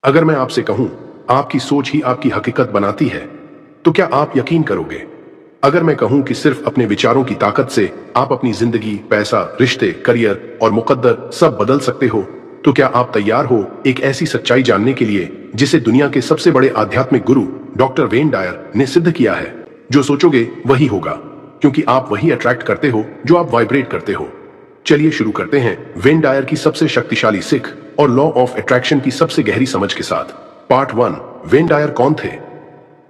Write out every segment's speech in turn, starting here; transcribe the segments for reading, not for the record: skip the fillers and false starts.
अगर मैं आपसे कहूं, आपकी सोच ही आपकी हकीकत बनाती है, तो क्या आप यकीन करोगे? अगर मैं कहूं कि सिर्फ अपने विचारों की ताकत से आप अपनी जिंदगी, पैसा, रिश्ते, करियर और मुकद्दर सब बदल सकते हो, तो क्या आप तैयार हो एक ऐसी सच्चाई जानने के लिए जिसे दुनिया के सबसे बड़े आध्यात्मिक गुरु डॉक्टर वेन डायर ने सिद्ध किया है? जो सोचोगे वही होगा, क्योंकि आप वही अट्रैक्ट करते हो जो आप वाइब्रेट करते हो। चलिए शुरू करते हैं वेन डायर की सबसे शक्तिशाली सिख और लॉ ऑफ अट्रैक्शन की सबसे गहरी समझ के साथ। पार्ट 1। वेन डायर कौन थे?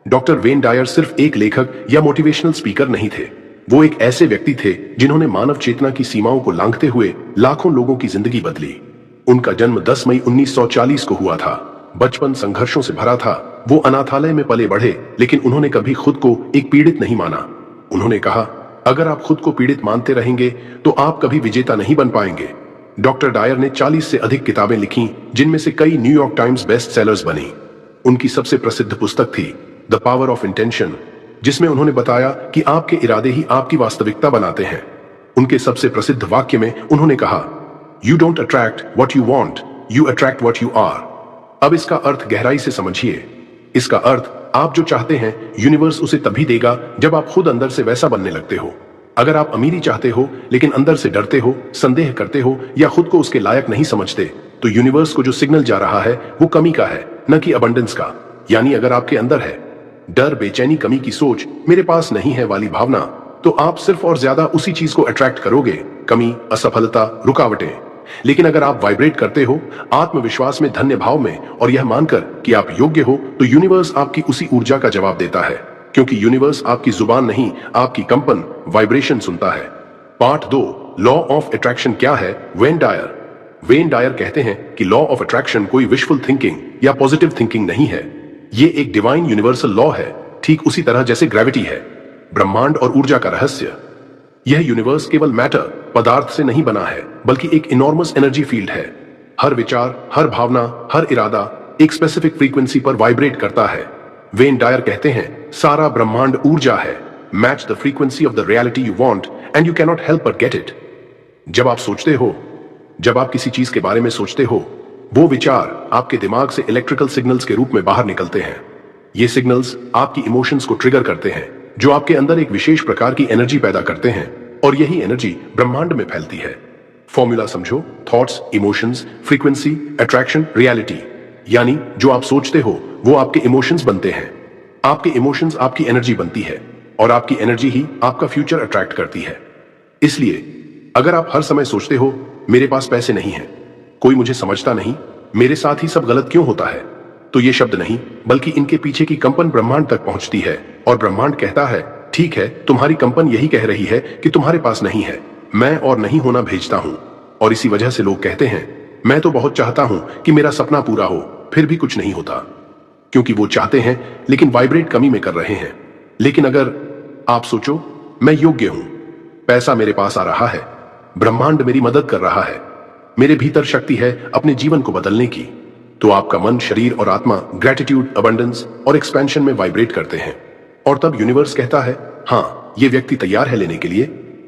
डॉक्टर वेन डायर सिर्फ एक लेखक या मोटिवेशनल स्पीकर नहीं थे। वो एक ऐसे व्यक्ति थे जिन्होंने मानव चेतना की सीमाओं को लांघते हुए लाखों लोगों की जिंदगी बदली। उनका जन्म 10 मई 1940 को हुआ था। बचपन संघर्षों से भरा था। वो अनाथालय में पले बढ़े, लेकिन उन्होंने कभी खुद को एक पीड़ित नहीं माना। उन्होंने कहा, अगर आप खुद को पीड़ित मानते रहेंगे तो आप कभी विजेता नहीं बन पाएंगे। डॉक्टर डायर ने 40 से अधिक किताबें लिखी, जिनमें से कई न्यूयॉर्क टाइम्स बेस्ट सेलर्स बनी। उनकी सबसे प्रसिद्ध पुस्तक थी द पावर ऑफ इंटेंशन, जिसमें उन्होंने बताया कि आपके इरादे ही आपकी वास्तविकता बनाते हैं। उनके सबसे प्रसिद्ध वाक्य में उन्होंने कहा, you don't attract what you want, you attract what you are. अब इसका अर्थ गहराई से समझिए। इसका अर्थ, आप जो चाहते हैं यूनिवर्स उसे तभी देगा जब आप खुद अंदर से वैसा बनने लगते हो। अगर आप अमीरी चाहते हो लेकिन अंदर से डरते हो, संदेह करते हो या खुद को उसके लायक नहीं समझते, तो यूनिवर्स को जो सिग्नल जा रहा है वो कमी का है, न कि अबंडेंस का। यानी अगर आपके अंदर है डर, बेचैनी, कमी की सोच, मेरे पास नहीं है वाली भावना, तो आप सिर्फ और ज्यादा उसी चीज को अट्रैक्ट करोगे, कमी, असफलता, रुकावटें। लेकिन अगर आप वाइब्रेट करते हो आत्मविश्वास में, धन्य भाव में और यह मानकर कि आप योग्य हो, तो यूनिवर्स आपकी उसी ऊर्जा का जवाब देता है, क्योंकि यूनिवर्स आपकी जुबान नहीं, आपकी कंपन, वाइब्रेशन सुनता है। पार्ट 2। लॉ ऑफ अट्रैक्शन क्या है? वेन डायर कहते हैं कि लॉ ऑफ अट्रैक्शन कोई विशफुल थिंकिंग या पॉजिटिव थिंकिंग नहीं है। ये एक डिवाइन यूनिवर्सल लॉ है, ठीक उसी तरह जैसे ग्रेविटी है, ब्रह्मांड और ऊर्जा का रहस्य। यह यूनिवर्स केवल मैटर, पदार्थ से नहीं बना है, बल्कि एक इनॉर्मस एनर्जी फील्ड है। हर विचार, हर भावना, हर इरादा एक स्पेसिफिक फ्रीक्वेंसी पर वाइब्रेट करता है। वेन डायर कहते हैं, सारा ब्रह्मांड ऊर्जा है। Match the frequency of the reality you want and you cannot help but get it. जब आप सोचते हो, जब आप किसी चीज के बारे में सोचते हो, वो विचार आपके दिमाग से इलेक्ट्रिकल सिग्नल्स के रूप में बाहर निकलते हैं। ये सिग्नल्स आपकी इमोशंस को ट्रिगर करते हैं, जो आपके अंदर एक विशेष प्रकार की एनर्जी पैदा करते हैं, और यही एनर्जी ब्रह्मांड में फैलती है। फॉर्मूला समझो, thoughts, emotions, frequency, attraction, reality. यानी जो आप सोचते हो वो आपके इमोशंस बनते हैं, आपके इमोशंस आपकी एनर्जी बनती है, और आपकी एनर्जी ही आपका फ्यूचर अट्रैक्ट करती है। इसलिए अगर आप हर समय सोचते हो, मेरे पास पैसे नहीं है, कोई मुझे समझता नहीं, मेरे साथ ही सब गलत क्यों होता है, तो ये शब्द नहीं बल्कि इनके पीछे की कंपन ब्रह्मांड तक पहुंचती है, और ब्रह्मांड कहता है, ठीक है, तुम्हारी कंपन यही कह रही है कि तुम्हारे पास नहीं है, मैं और नहीं होना भेजता हूं। और इसी वजह से लोग कहते हैं, मैं तो बहुत चाहता हूं कि मेरा सपना पूरा हो, फिर भी कुछ नहीं होता, क्योंकि वो चाहते हैं लेकिन वाइब्रेट कमी में कर रहे हैं। लेकिन अगर आप सोचो, मैं योग्य हूं, पैसा मेरे पास आ रहा है, ब्रह्मांड मेरी मदद कर रहा है, मेरे भीतर शक्ति है अपने जीवन को बदलने की, तो आपका मन, शरीर और आत्मा ग्रेटिट्यूड, अबंडेंस और एक्सपेंशन में वाइब्रेट करते हैं। और तब यूनिवर्स कहता है, हाँ, ये व्यक्ति तैयार है लेने के लिए,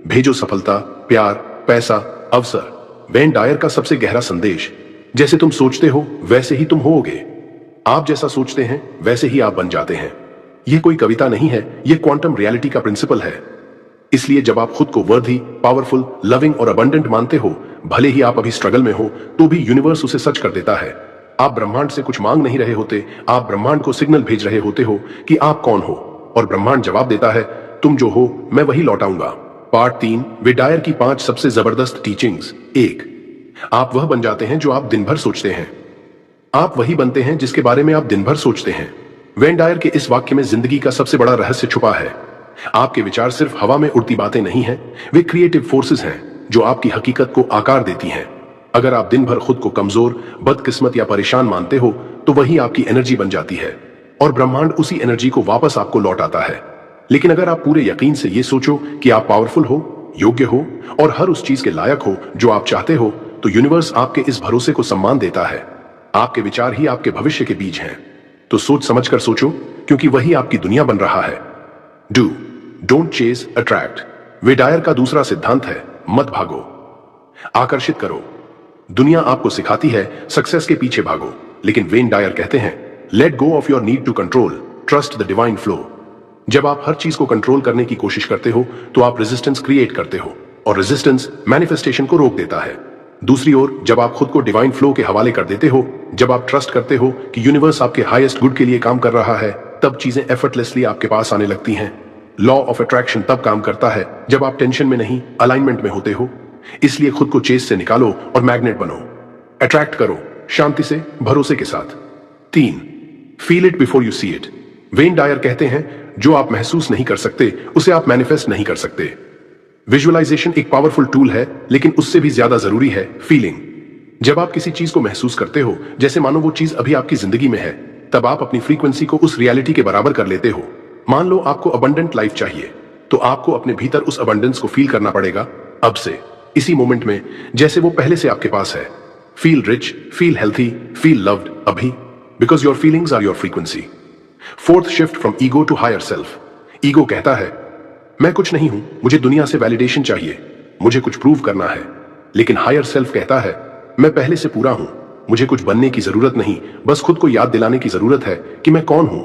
भेजो सफलता, प्यार, पैसा, अवसर। वेन डायर का सबसे गहरा संदेश, जैसे तुम सोचते हो वैसे ही तुम होगे। आप जैसा सोचते हैं वैसे ही आप बन जाते हैं। यह कोई कविता नहीं है, यह क्वांटम रियलिटी का प्रिंसिपल है। इसलिए जब आप खुद को वर्दी, पावरफुल, लविंग और अबंडेंट मानते हो, भले ही आप अभी स्ट्रगल में हो, तो भी यूनिवर्स उसे सच कर देता है। आप ब्रह्मांड से कुछ मांग नहीं रहे होते, आप ब्रह्मांड को सिग्नल भेज रहे होते हो कि आप कौन हो, और ब्रह्मांड जवाब देता है, तुम जो हो मैं वही लौटाऊंगा। पार्ट 3। वेन डायर की 5 सबसे जबरदस्त टीचिंग्स। 1। आप वह बन जाते हैं जो आप दिन भर सोचते हैं। आप वही बनते हैं जिसके बारे में आप दिन भर सोचते हैं। वेन डायर के इस वाक्य में जिंदगी का सबसे बड़ा रहस्य छुपा है। आपके विचार सिर्फ हवा में उड़ती बातें नहीं हैं, वे क्रिएटिव फोर्सेस हैं जो आपकी हकीकत को आकार देती हैं। अगर आप दिन भर खुद को कमजोर, बदकिस्मत या परेशान मानते हो, तो वही आपकी एनर्जी बन जाती है, और ब्रह्मांड उसी एनर्जी को वापस आपको लौटाता है। लेकिन अगर आप पूरे यकीन से ये सोचो कि आप पावरफुल हो, योग्य हो और हर उस चीज के लायक हो जो आप चाहते हो, तो यूनिवर्स आपके इस भरोसे को सम्मान देता है। आपके विचार ही आपके भविष्य के बीज हैं। तो सोच समझकर सोचो, क्योंकि वही आपकी दुनिया बन रहा है। Do, don't chase, attract. Wayne Dyer का दूसरा सिद्धांत है, मत भागो, आकर्षित करो। दुनिया आपको सिखाती है सक्सेस के पीछे भागो, लेकिन वेन डायर कहते हैं let go of your need to control, trust the divine flow. जब आप हर चीज को कंट्रोल करने की कोशिश करते हो तो आप रेजिस्टेंस क्रिएट करते हो और रेजिस्टेंस मैनिफेस्टेशन को रोक देता है। दूसरी ओर जब आप खुद को डिवाइन फ्लो के हवाले कर देते हो, जब आप ट्रस्ट करते हो कि यूनिवर्स आपके हाईएस्ट गुड के लिए काम कर रहा है, तब चीजें एफर्टलेसली आपके पास आने लगती हैं। लॉ ऑफ अट्रैक्शन तब काम करता है जब आप टेंशन में नहीं, अलाइनमेंट में होते हो। इसलिए खुद को चेस से निकालो और मैग्नेट बनो। अट्रैक्ट करो शांति से, भरोसे के साथ। 3. Feel it before you see it. Wayne Dyer कहते हैं जो आप महसूस नहीं कर सकते उसे आप मैनिफेस्ट नहीं कर सकते। विजुअलाइजेशन एक पावरफुल टूल है, लेकिन उससे भी ज्यादा जरूरी है फीलिंग। जब आप किसी चीज को महसूस करते हो जैसे मानो वो चीज अभी आपकी जिंदगी में है, तब आप अपनी फ्रीक्वेंसी को उस रियलिटी के बराबर कर लेते हो। मान लो आपको अबंडेंट लाइफ चाहिए, तो आपको अपने भीतर उस अबंडेंस को फील करना पड़ेगा अब से, इसी मोमेंट में, जैसे वो पहले से आपके पास है। Feel rich, feel healthy, feel loved अभी, because your feelings are your frequency. 4th shift from ego to higher self. Ego कहता है मैं कुछ नहीं हूं, मुझे दुनिया से वैलिडेशन चाहिए, मुझे कुछ प्रूव करना है। लेकिन हायर सेल्फ कहता है मैं पहले से पूरा हूं, मुझे कुछ बनने की जरूरत नहीं, बस खुद को याद दिलाने की जरूरत है कि मैं कौन हूं।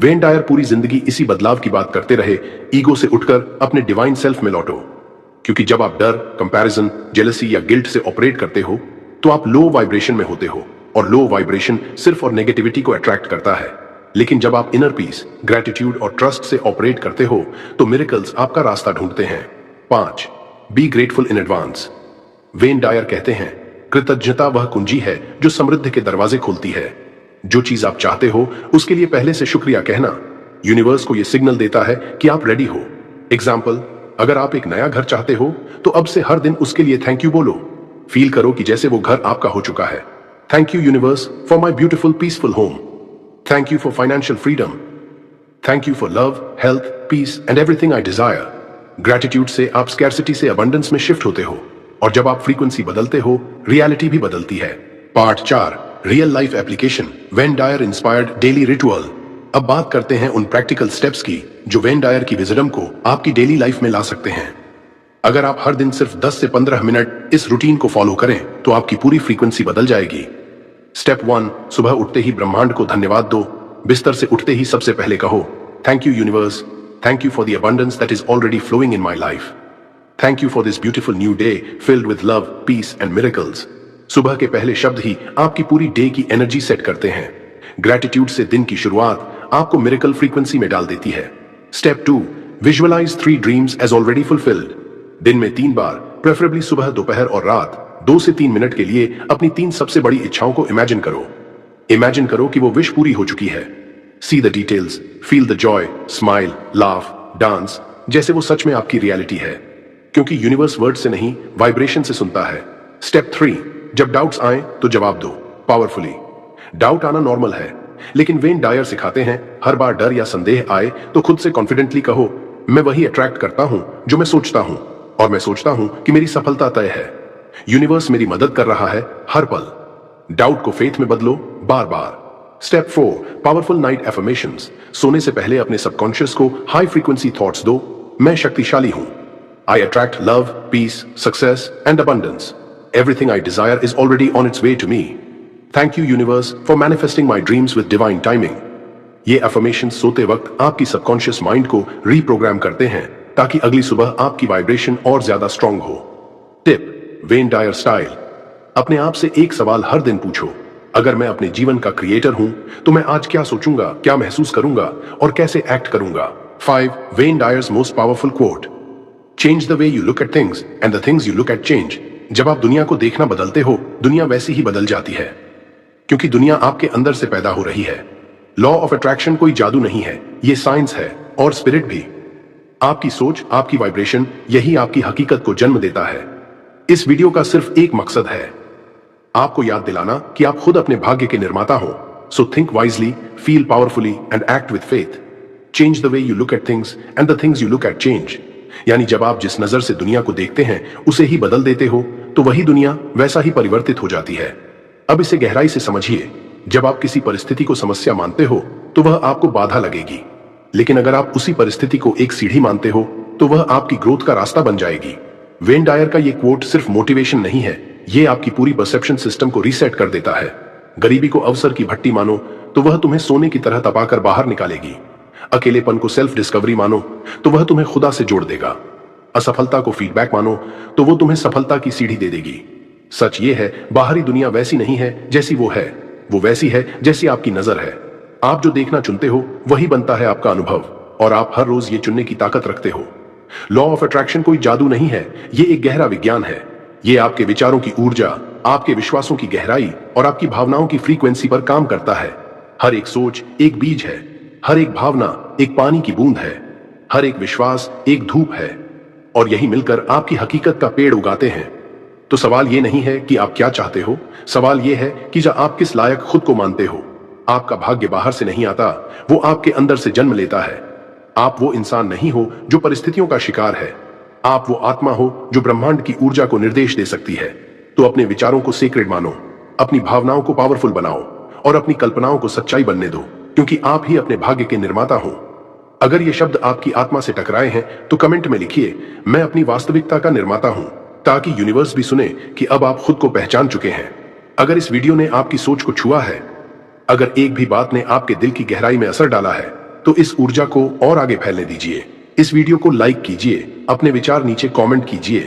वेन डायर पूरी जिंदगी इसी बदलाव की बात करते रहे। ईगो से उठकर अपने डिवाइन सेल्फ में लौटो, क्योंकि जब आप डर, कंपैरिजन, जेलसी या गिल्ट से ऑपरेट करते हो तो आप लो वाइब्रेशन में होते हो, और लो वाइब्रेशन सिर्फ और नेगेटिविटी को अट्रैक्ट करता है। लेकिन जब आप इनर पीस, ग्रेटिट्यूड और ट्रस्ट से ऑपरेट करते हो तो मिरेकल्स आपका रास्ता ढूंढते हैं। 5. Be grateful in advance. Wayne Dyer कहते हैं कृतज्ञता वह कुंजी है जो समृद्धि के दरवाजे खोलती है। जो चीज आप चाहते हो उसके लिए पहले से शुक्रिया कहना यूनिवर्स को यह सिग्नल देता है कि आप रेडी हो। एग्जाम्पल, अगर आप एक नया घर चाहते हो तो अब से हर दिन उसके लिए थैंक यू बोलो। फील करो कि जैसे वो घर आपका हो चुका है। Thank you universe for my beautiful peaceful home. Thank you for financial freedom. Thank you for love, health, peace and everything I desire. Gratitude से आप scarcity से abundance में शिफ्ट होते हो, और जब आप फ्रीक्वेंसी बदलते हो, रियलिटी भी बदलती है। Part 4, real life application, Wayne Dyer inspired daily ritual. अब बात करते हैं उन प्रैक्टिकल स्टेप्स की जो वेन डायर की विजडम को आपकी डेली लाइफ में ला सकते हैं। अगर आप हर दिन सिर्फ 10 से 15 मिनट इस रूटीन को फॉलो करें तो आपकी पूरी फ्रीक्वेंसी बदल जाएगी। स्टेप 1, सुबह उठते ही ब्रह्मांड को धन्यवाद दो। बिस्तर से उठते ही सबसे पहले कहो thank you universe, thank you for the abundance that is already flowing in my life. Thank you for this beautiful new day filled with love, peace and miracles. सुबह के पहले शब्द ही आपकी पूरी डे की एनर्जी सेट करते हैं। Gratitude से दिन की शुरुआत आपको मिरेकल फ्रीक्वेंसी में डाल देती है। Step 2, visualise 3 dreams as already fulfilled. दिन में 3 बार, प्रेफरेबली सुबह, दोपहर और रात, 2 से 3 मिनट के लिए अपनी 3 सबसे बड़ी इच्छाओं को इमेजिन करो। इमेजिन करो कि वो विश पूरी हो चुकी है। See the details, feel the Joy, smile, laugh, dance, जैसे वो सच में आपकी रियलिटी है, क्योंकि यूनिवर्स वर्ड से नहीं, वाइब्रेशन से सुनता है। स्टेप 3, जब डाउट्स आए तो जवाब दो पावरफुली। डाउट आना नॉर्मल है, लेकिन वेन डायर सिखाते हैं हर बार डर या संदेह आए तो खुद से कॉन्फिडेंटली कहो मैं वही अट्रैक्ट करता हूं जो मैं सोचता हूं, और मैं सोचता हूं कि मेरी सफलता तय है। यूनिवर्स मेरी मदद कर रहा है हर पल। डाउट को फेथ में बदलो बार बार। Step 4, powerful night affirmations. सोने से पहले अपने सबकॉन्शियस को हाई फ्रीक्वेंसी थॉट्स दो। मैं शक्तिशाली हूं। I attract love, peace, success and abundance. Everything I desire is already on its way to me. Thank you universe for manifesting my dreams with divine timing. ये affirmation सोते वक्त आपकी subconscious mind को reprogram करते हैं ताकि अगली सुबह आपकी वाइब्रेशन और ज्यादा स्ट्रांग हो। Tip, Wayne Dyer style. अपने आप से एक सवाल हर दिन पूछो, अगर मैं अपने जीवन का क्रिएटर हूं तो मैं आज क्या सोचूंगा, क्या महसूस करूंगा और कैसे एक्ट करूंगा। 5, when dyers most powerful quote, change the way you look at things and the things you look at change. जब आप दुनिया को देखना बदलते हो, दुनिया वैसी ही बदल जाती है, क्योंकि दुनिया आपके अंदर से पैदा हो रही है। लॉ ऑफ अट्रैक्शन कोई जादू नहीं है, ये साइंस है और स्पिरिट भी। आपकी सोच, आपकी वाइब्रेशन, यही आपकी हकीकत को जन्म देता है। इस वीडियो का सिर्फ एक मकसद है, आपको याद दिलाना कि आप खुद अपने भाग्य के निर्माता हो। So think wisely, feel powerfully and act with faith. Change the way you look at things and the things you look at change. यानी जब आप जिस नजर से दुनिया को देखते हैं उसे ही बदल देते हो तो वही दुनिया वैसा ही परिवर्तित हो जाती है। अब इसे गहराई से समझिए। जब आप किसी परिस्थिति को समस्या मानते हो तो वह आपको बाधा लगेगी, लेकिन अगर आप उसी परिस्थिति को एक सीढ़ी मानते हो तो वह आपकी ग्रोथ का रास्ता बन जाएगी। वेन डायर का ये कोट सिर्फ मोटिवेशन नहीं है, ये आपकी पूरी परसेप्शन सिस्टम को रीसेट कर देता है। गरीबी को अवसर की भट्टी मानो तो वह तुम्हें सोने की तरह तपाकर बाहर निकालेगी। अकेलेपन को सेल्फ डिस्कवरी मानो तो वह तुम्हें खुदा से जोड़ देगा। असफलता को फीडबैक मानो तो वो तुम्हें सफलता की सीढ़ी दे देगी। सच ये है, बाहरी दुनिया वैसी नहीं है जैसी वो है, वो वैसी है जैसी आपकी नजर है। आप जो देखना चुनते हो वही बनता है आपका अनुभव, और आप हर रोज ये चुनने की ताकत रखते हो। लॉ ऑफ अट्रैक्शन कोई जादू नहीं है, ये एक गहरा विज्ञान है। ये आपके विचारों की ऊर्जा, आपके विश्वासों की गहराई और आपकी भावनाओं की फ्रीक्वेंसी पर काम करता है। हर एक सोच एक बीज है, हर एक भावना एक पानी की बूंद है, हर एक विश्वास एक धूप है, और यही मिलकर आपकी हकीकत का पेड़ उगाते हैं। तो सवाल ये नहीं है कि आप क्या चाहते हो, सवाल ये है कि जब आप किस लायक खुद को मानते हो। आपका भाग्य बाहर से नहीं आता, वो आपके अंदर से जन्म लेता है। आप वो इंसान नहीं हो जो परिस्थितियों का शिकार है, आप वो आत्मा हो जो ब्रह्मांड की ऊर्जा को निर्देश दे सकती है। तो अपने विचारों को सीक्रेट मानो, अपनी भावनाओं को पावरफुल बनाओ और अपनी कल्पनाओं को सच्चाई बनने दो, क्योंकि आप ही अपने भाग्य के निर्माता हो। अगर ये शब्द आपकी आत्मा से टकराए हैं तो कमेंट में लिखिए, मैं अपनी वास्तविकता का निर्माता हूं, ताकि यूनिवर्स भी सुने कि अब आप खुद को पहचान चुके हैं। अगर इस वीडियो ने आपकी सोच को छुआ है, अगर एक भी बात ने आपके दिल की गहराई में असर डाला है, तो इस ऊर्जा को और आगे फैलने दीजिए। इस वीडियो को लाइक कीजिए, अपने विचार नीचे कमेंट कीजिए।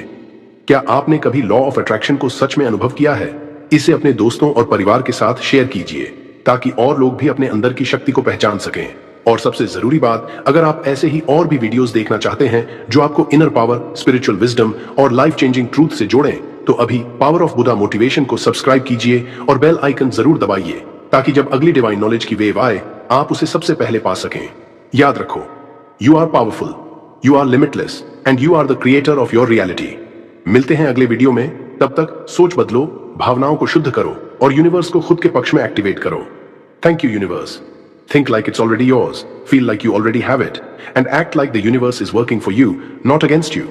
क्या आपने कभी लॉ ऑफ अट्रैक्शन को सच में अनुभव किया है? इसे अपने दोस्तों और परिवार के साथ शेयर कीजिए, ताकि और लोग भी अपने अंदर की शक्ति को पहचान सकें। और सबसे जरूरी बात, अगर आप ऐसे ही और भी वीडियोस देखना चाहते हैं जो आपको इनर पावर, स्पिरिचुअल विजडम और लाइफ चेंजिंग ट्रूथ से जोड़ें, तो अभी पावर ऑफ बुद्धा मोटिवेशन को सब्सक्राइब कीजिए और बेल आइकन जरूर दबाइए, ताकि जब अगली डिवाइन नॉलेज की वेव आए, आप उसे सबसे पहले पा सकें। याद रखो, you are powerful, you are limitless and you are the creator of your reality. मिलते हैं अगले वीडियो में, तब तक सोच बदलो, भावनाओं को शुद्ध करो और यूनिवर्स को खुद के पक्ष में एक्टिवेट करो। Thank you universe. Think like it's already yours, feel like you already have it, and act like the universe is working for you, not against you.